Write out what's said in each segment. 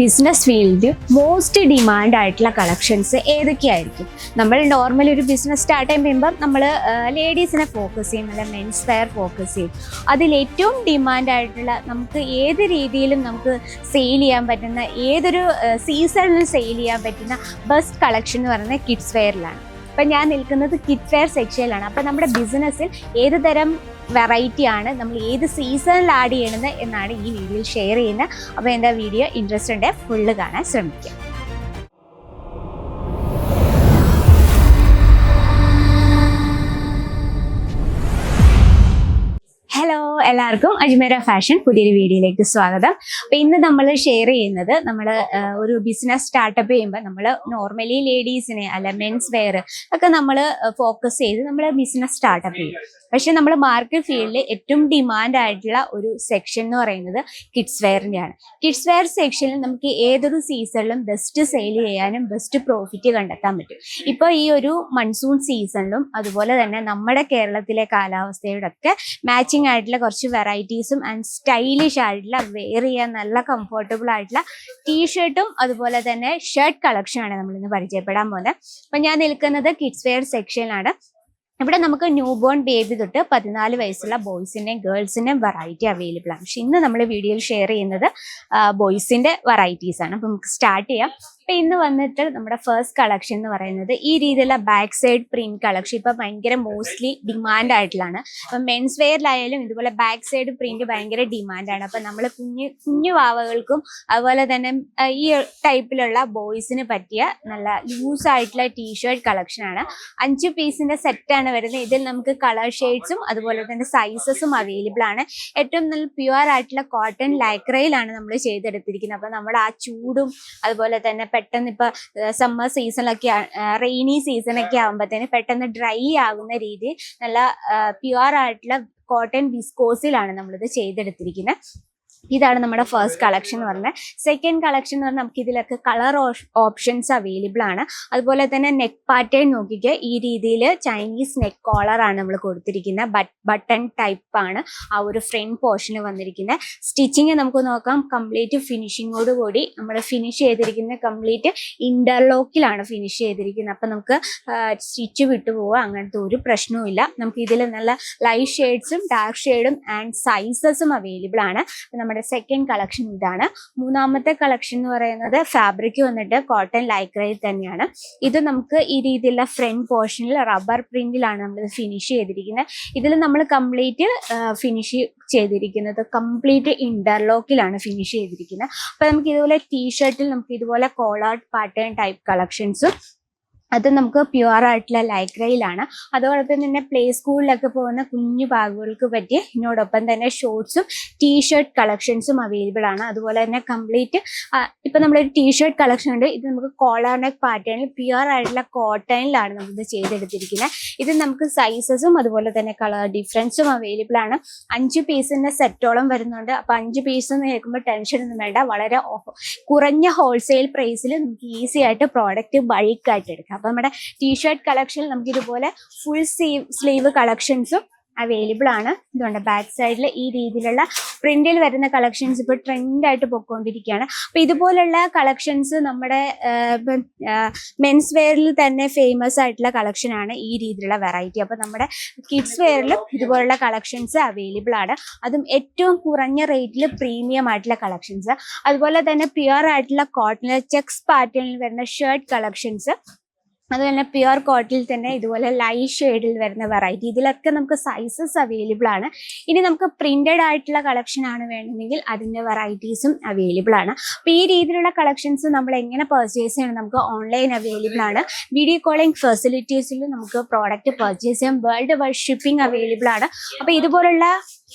Business field most demand ആയിട്ടുള്ള collections ഏതൊക്കെയായിരിക്കും? നമ്മൾ normally ഒരു ബിസിനസ് സ്റ്റാർട്ട് ചെയ്യുമ്പോൾ നമ്മൾ ലേഡീസിനെ ഫോക്കസ് ചെയ്യും, അല്ല മെൻസ് വെയർ ഫോക്കസ് ചെയ്യും. അതിലേറ്റവും ഡിമാൻഡ് ആയിട്ടുള്ള നമുക്ക് ഏത് രീതിയിലും നമുക്ക് സെയിൽ ചെയ്യാൻ പറ്റുന്ന, ഏതൊരു സീസണിലും സെയിൽ ചെയ്യാൻ പറ്റുന്ന ബെസ്റ്റ് കളക്ഷൻ എന്ന് പറയുന്നത് കിഡ്സ് വെയറിലാണ്. അപ്പം ഞാൻ നിൽക്കുന്നത് കിഡ്സ് വെയർ സെക്ഷനിലാണ്. അപ്പം നമ്മുടെ ബിസിനസ്സിൽ ഏത് തരം വെറൈറ്റി ആണ് നമ്മൾ ഏത് സീസണിൽ ആഡ് ചെയ്യണത് എന്നാണ് ഈ വീഡിയോയിൽ ഷെയർ ചെയ്യുന്നത്. അപ്പോൾ എൻ്റെ വീഡിയോ ഇൻട്രസ്റ്റ് ഉണ്ടെങ്കിൽ ഫുള്ള് കാണാൻ ശ്രമിക്കുക. ഹലോ, എല്ലാവർക്കും അജ്മേര ഫാഷൻ പുതിയൊരു വീഡിയോയിലേക്ക് സ്വാഗതം. അപ്പോൾ ഇന്ന് നമ്മൾ ഷെയർ ചെയ്യുന്നത്, നമ്മൾ ഒരു ബിസിനസ് സ്റ്റാർട്ടപ്പ് ചെയ്യുമ്പോൾ നമ്മൾ നോർമലി ലേഡീസിനെ അല്ല മെൻസ് വെയർ ഒക്കെ നമ്മൾ ഫോക്കസ് ചെയ്ത് നമ്മൾ ബിസിനസ് സ്റ്റാർട്ടപ്പ് ചെയ്യും. പക്ഷെ നമ്മൾ മാർക്കറ്റ് ഫീൽഡിൽ ഏറ്റവും ഡിമാൻഡ് ആയിട്ടുള്ള ഒരു സെക്ഷൻ എന്ന് പറയുന്നത് കിഡ്സ് വെയറിൻ്റെയാണ്. കിഡ്സ് വെയർ സെക്ഷനിൽ നമുക്ക് ഏതൊരു സീസണിലും ബെസ്റ്റ് സെയിൽ ചെയ്യാനും ബെസ്റ്റ് പ്രോഫിറ്റ് കണ്ടെത്താൻ പറ്റും. ഇപ്പോൾ ഈ ഒരു മൺസൂൺ സീസണിലും അതുപോലെ തന്നെ നമ്മുടെ കേരളത്തിലെ കാലാവസ്ഥയുടെ ഒക്കെ മാച്ചിങ് ആയിട്ടുള്ള കുറച്ച് വെറൈറ്റീസും ആൻഡ് സ്റ്റൈലിഷ് ആയിട്ടുള്ള വെയർ ചെയ്യാൻ നല്ല കംഫർട്ടബിൾ ആയിട്ടുള്ള ടീഷർട്ടും അതുപോലെ തന്നെ ഷർട്ട് കളക്ഷനാണ് നമ്മളിന്ന് പരിചയപ്പെടാൻ പോകുന്നത്. അപ്പം ഞാൻ നിൽക്കുന്നത് കിഡ്സ് വെയർ സെക്ഷനിലാണ്. ഇവിടെ നമുക്ക് ന്യൂ ബോൺ ബേബി തൊട്ട് 14 വയസ്സുള്ള ബോയ്സിൻ്റെയും ഗേൾസിൻ്റെയും വെറൈറ്റി അവൈലബിൾ ആണ്. പക്ഷെ ഇന്ന് നമ്മൾ വീഡിയോയിൽ ഷെയർ ചെയ്യുന്നത് ബോയ്സിൻ്റെ വെറൈറ്റീസ് ആണ്. അപ്പം നമുക്ക് സ്റ്റാർട്ട് ചെയ്യാം. അപ്പം ഇന്ന് വന്നിട്ട് നമ്മുടെ ഫസ്റ്റ് കളക്ഷൻ എന്ന് പറയുന്നത് ഈ രീതിയിലുള്ള ബാക്ക് സൈഡ് പ്രിന്റ് കളക്ഷൻ ഇപ്പം ഭയങ്കര മോസ്റ്റ്ലി ഡിമാൻഡ് ആയിട്ടുള്ളതാണ്. അപ്പം മെൻസ് വെയറിലായാലും ഇതുപോലെ ബാക്ക് സൈഡ് പ്രിന്റ് ഭയങ്കര ഡിമാൻഡാണ്. അപ്പം നമ്മൾ കുഞ്ഞു വാവകൾക്കും അതുപോലെ തന്നെ ഈ ടൈപ്പിലുള്ള ബോയ്സിന് പറ്റിയ നല്ല ലൂസ് ആയിട്ടുള്ള ടീഷർട്ട് കളക്ഷനാണ്. 5 പീസിന്റെ സെറ്റാണ് വരുന്നത്. ഇതിൽ നമുക്ക് കളർ ഷെയ്ഡ്സും അതുപോലെ തന്നെ സൈസസും അവൈലബിൾ ആണ്. ഏറ്റവും നല്ല പ്യുവർ ആയിട്ടുള്ള കോട്ടൺ ലൈക്രയിലാണ് നമ്മൾ ചെയ്തെടുത്തിരിക്കുന്നത്. അപ്പം നമ്മൾ ആ ചൂടും അതുപോലെ തന്നെ പെട്ടെന്ന് ഇപ്പൊ സമ്മർ സീസണിലൊക്കെ റെയിനി സീസണൊക്കെ ആകുമ്പോഴത്തേന് പെട്ടെന്ന് ഡ്രൈ ആകുന്ന രീതിയിൽ നല്ല പ്യുവർ ആയിട്ടുള്ള കോട്ടൺ വിസ്കോസിലാണ് നമ്മളിത് ചെയ്തെടുത്തിരിക്കുന്നത്. ഇതാണ് നമ്മുടെ ഫസ്റ്റ് കളക്ഷൻ എന്ന് പറഞ്ഞാൽ. സെക്കൻഡ് കളക്ഷൻ എന്ന് പറഞ്ഞാൽ നമുക്ക് ഇതിലൊക്കെ കളർ ഓപ്ഷൻസ് അവൈലബിൾ ആണ്. അതുപോലെ തന്നെ നെക്ക് പാറ്റേൺ നോക്കിക്കുക, ഈ രീതിയിൽ ചൈനീസ് നെക്ക് കോളറാണ് നമ്മൾ കൊടുത്തിരിക്കുന്നത്. ബട്ടൺ ടൈപ്പ് ആണ് ആ ഒരു ഫ്രണ്ട് പോർഷന് വന്നിരിക്കുന്നത്. സ്റ്റിച്ചിങ് നമുക്ക് നോക്കാം, കംപ്ലീറ്റ് ഫിനിഷിങ്ങോട് കൂടി നമ്മൾ ഫിനിഷ് ചെയ്തിരിക്കുന്നത് കംപ്ലീറ്റ് ഇന്റർലോക്കിലാണ് ഫിനിഷ് ചെയ്തിരിക്കുന്നത്. അപ്പം നമുക്ക് സ്റ്റിച്ച് വിട്ടുപോവുക അങ്ങനത്തെ ഒരു പ്രശ്നവും ഇല്ല. നമുക്ക് ഇതിൽ നല്ല ലൈറ്റ് ഷെയ്ഡ്സും ഡാർക്ക് ഷെയ്ഡും ആൻഡ് സൈസസും അവൈലബിൾ ആണ്. നമ്മുടെ സെക്കൻഡ് കളക്ഷൻ ഇതാണ്. മൂന്നാമത്തെ കളക്ഷൻ എന്ന് പറയുന്നത് ഫാബ്രിക് വന്നിട്ട് കോട്ടൺ ലൈക്രയിൽ തന്നെയാണ്. ഇത് നമുക്ക് ഈ രീതിയിലുള്ള ഫ്രണ്ട് പോർഷനിൽ റബ്ബർ പ്രിന്റിലാണ് നമ്മൾ ഫിനിഷ് ചെയ്തിരിക്കുന്നത്. ഇതിൽ നമ്മൾ കംപ്ലീറ്റ് ഫിനിഷ് ചെയ്തിരിക്കുന്നത് കംപ്ലീറ്റ് ഇന്റർലോക്കിലാണ് ഫിനിഷ് ചെയ്തിരിക്കുന്നത്. അപ്പൊ നമുക്ക് ഇതുപോലെ ടീഷർട്ടിൽ നമുക്ക് ഇതുപോലെ കോളർ പാറ്റേൺ ടൈപ്പ് കളക്ഷൻസും അത് നമുക്ക് പ്യുവർ ആയിട്ടുള്ള ലൈക്രയിലാണ്. അതോടൊപ്പം തന്നെ പ്ലേ സ്കൂളിലൊക്കെ പോകുന്ന കുഞ്ഞു ബാഗുകൾക്ക് പറ്റി ഇതിനോടൊപ്പം തന്നെ ഷോർട്സും ടീഷർട്ട് കളക്ഷൻസും അവൈലബിൾ ആണ്. അതുപോലെ തന്നെ കംപ്ലീറ്റ് ഇപ്പൊ നമ്മളൊരു ടീഷർട്ട് കളക്ഷൻ ഉണ്ട്. ഇത് നമുക്ക് കോളർ നെക്ക് പാറ്റേണിൽ പ്യുവർ ആയിട്ടുള്ള കോട്ടണിലാണ് നമ്മളിത് ചെയ്തെടുത്തിരിക്കുന്നത്. ഇത് നമുക്ക് സൈസസും അതുപോലെ തന്നെ കളർ ഡിഫറൻസും അവൈലബിൾ ആണ്. 5 പീസിന്റെ സെറ്റോളം വരുന്നുണ്ട്. അപ്പൊ 5 പീസ് എന്ന് കേൾക്കുമ്പോൾ ടെൻഷൻ ഒന്നും വേണ്ട, വളരെ കുറഞ്ഞ ഹോൾസെയിൽ പ്രൈസിൽ നമുക്ക് ഈസി ആയിട്ട് പ്രോഡക്റ്റ് ബൾക്കായിട്ട് എടുക്കാം. അപ്പൊ നമ്മുടെ ടീഷർട്ട് കളക്ഷൻ നമുക്ക് ഇതുപോലെ ഫുൾ സ്ലീവ് കളക്ഷൻസും അവൈലബിൾ ആണ്. ഇതുകൊണ്ട് ബാക്ക് സൈഡിൽ ഈ രീതിയിലുള്ള പ്രിന്റിൽ വരുന്ന കളക്ഷൻസ് ഇപ്പോൾ ട്രെൻഡായിട്ട് പൊയ്ക്കൊണ്ടിരിക്കുകയാണ്. അപ്പൊ ഇതുപോലുള്ള കളക്ഷൻസ് നമ്മുടെ മെൻസ് വെയറിൽ തന്നെ ഫേമസ് ആയിട്ടുള്ള കളക്ഷനാണ് ഈ രീതിയിലുള്ള വെറൈറ്റി. അപ്പൊ നമ്മുടെ കിഡ്സ് വെയറിലും ഇതുപോലുള്ള കളക്ഷൻസ് അവൈലബിൾ ആണ്. അതും ഏറ്റവും കുറഞ്ഞ റേറ്റിൽ പ്രീമിയം ആയിട്ടുള്ള കളക്ഷൻസ്. അതുപോലെ തന്നെ പ്യുവർ ആയിട്ടുള്ള കോട്ടൺ ചെക്സ് പാറ്റേണിൽ വരുന്ന ഷർട്ട് കളക്ഷൻസ്, അതുപോലെ തന്നെ പ്യുവർ കോട്ടണിൽ തന്നെ ഇതുപോലെ ലൈറ്റ് ഷെയ്ഡിൽ വരുന്ന വെറൈറ്റി. ഇതിലൊക്കെ നമുക്ക് സൈസസ് അവൈലബിൾ ആണ്. ഇനി നമുക്ക് പ്രിന്റഡ് ആയിട്ടുള്ള കളക്ഷൻ ആണ് വേണമെങ്കിൽ അതിൻ്റെ വെറൈറ്റീസും അവൈലബിൾ ആണ്. അപ്പോൾ ഈ രീതിയിലുള്ള കളക്ഷൻസ് നമ്മൾ എങ്ങനെ പർച്ചേസ് ചെയ്യണം? നമുക്ക് ഓൺലൈൻ അവൈലബിൾ ആണ്. വീഡിയോ കോളിംഗ് ഫെസിലിറ്റീസിൽ നമുക്ക് പ്രോഡക്റ്റ് പർച്ചേസ് ചെയ്യാം. വേൾഡ് വൈഡ് ഷിപ്പിംഗ് അവൈലബിൾ ആണ്. അപ്പോൾ ഇതുപോലുള്ള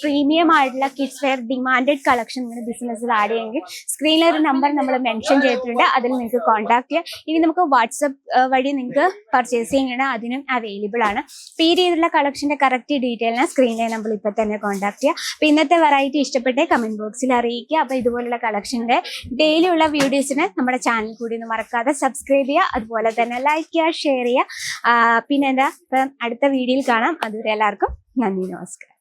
പ്രീമിയം ആയിട്ടുള്ള കിഡ്സ് വെയർ ഡിമാൻഡഡ് കളക്ഷൻ നിങ്ങൾ ബിസിനസ്സിൽ ആഡ് ചെയ്യുമെങ്കിൽ സ്ക്രീനിൽ ഒരു നമ്പർ നമ്മൾ മെൻഷൻ ചെയ്തിട്ടുണ്ട്, അതിൽ നിങ്ങൾക്ക് കോൺടാക്ട് ചെയ്യാം. ഇനി നമുക്ക് വാട്സപ്പ് വഴി നിങ്ങൾക്ക് പർച്ചേസ് ചെയ്യണം, അതിനും അവൈലബിൾ ആണ്. അപ്പോൾ ഈ രീതിയിലുള്ള കളക്ഷൻ്റെ കറക്റ്റ് ഡീറ്റെയിലിന് സ്ക്രീനിലെ നമ്പർ ഇപ്പോൾ തന്നെ കോൺടാക്ട് ചെയ്യുക. അപ്പോൾ ഇന്നത്തെ വെറൈറ്റി ഇഷ്ടപ്പെട്ടേ കമൻറ്റ് ബോക്സിൽ അറിയിക്കുക. അപ്പോൾ ഇതുപോലുള്ള കളക്ഷൻ്റെ ഡെയിലി ഉള്ള വീഡിയോസിന് നമ്മുടെ ചാനൽ കൂടി ഒന്ന് മറക്കാതെ സബ്സ്ക്രൈബ് ചെയ്യുക. അതുപോലെ തന്നെ ലൈക്ക് ചെയ്യുക, ഷെയർ ചെയ്യുക. പിന്നെ എന്താ, ഇപ്പം അടുത്ത വീഡിയോയിൽ കാണാം. അതുവരെ എല്ലാവർക്കും നന്ദി, നമസ്കാരം.